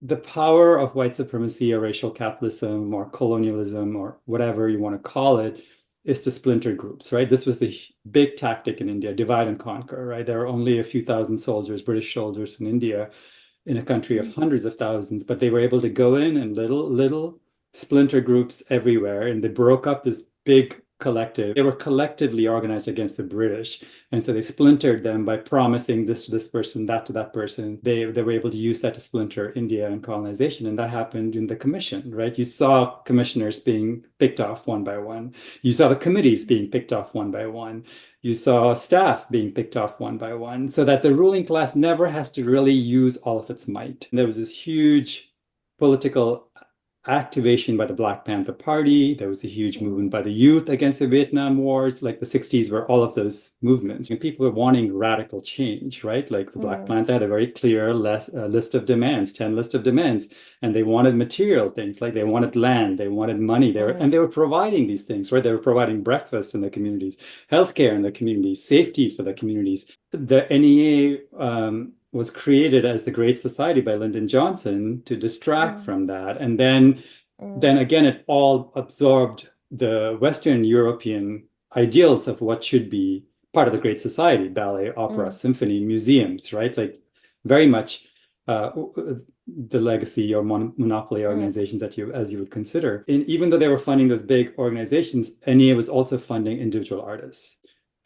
the power of white supremacy or racial capitalism or colonialism or whatever you want to call it is to splinter groups, right? This was the big tactic in India, divide and conquer, right? There are only a few thousand soldiers, British soldiers in India, in a country of hundreds of thousands, but they were able to go in little splinter groups everywhere, and they broke up this big collective. They were collectively organized against the British, and so they splintered them by promising this to this person, that to that person. They were able to use that to splinter India and colonization, and that happened in the commission, right? You saw commissioners being picked off one by one. You saw the committees being picked off one by one. You saw staff being picked off one by one, so that the ruling class never has to really use all of its might. And there was this huge political activation by the Black Panther Party. There was a huge movement by the youth against the Vietnam Wars, like the 60s, were all of those movements. And people were wanting radical change, right? Like the Black Panther had a very clear list of demands, 10 list of demands, and they wanted material things, like they wanted land, they wanted money, and they were providing these things, right? They were providing breakfast in the communities, healthcare in the communities, safety for the communities. The NEA was created as the Great Society by Lyndon Johnson to distract from that. And then again, it all absorbed the Western European ideals of what should be part of the Great Society: ballet, opera, symphony, museums, right? Like very much the legacy or monopoly organizations that as you would consider. And even though they were funding those big organizations, NEA was also funding individual artists.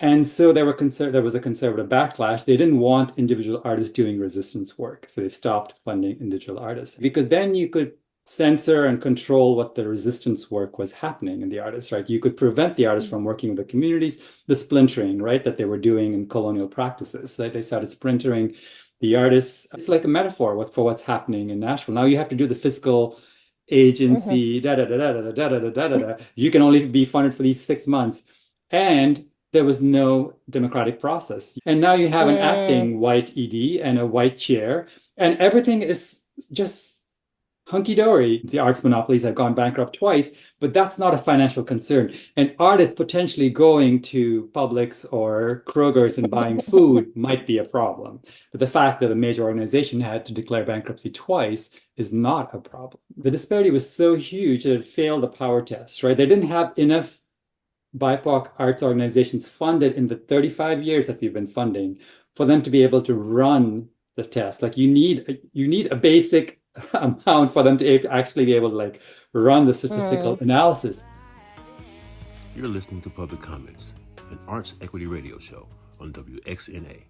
And so there was a conservative backlash. They didn't want individual artists doing resistance work. So they stopped funding individual artists, because then you could censor and control what the resistance work was happening in the artists, right? You could prevent the artists from working with the communities, the splintering, right, that they were doing in colonial practices. Like they started splintering the artists. It's like a metaphor for what's happening in Nashville. Now you have to do the fiscal agency, da da da da da da da da da da. You can only be funded for these 6 months. And there was no democratic process. And now you have an acting white ED and a white chair, and everything is just hunky-dory. The arts monopolies have gone bankrupt twice, but that's not a financial concern. An artist potentially going to Publix or Kroger's and buying food might be a problem. But the fact that a major organization had to declare bankruptcy twice is not a problem. The disparity was so huge that it failed the power test, right? They didn't have enough BIPOC arts organizations funded in the 35 years that we've been funding for them to be able to run the test. Like you need a basic amount for them to actually be able to like run the statistical analysis. You're listening to Public Comments, an arts equity radio show on WXNA.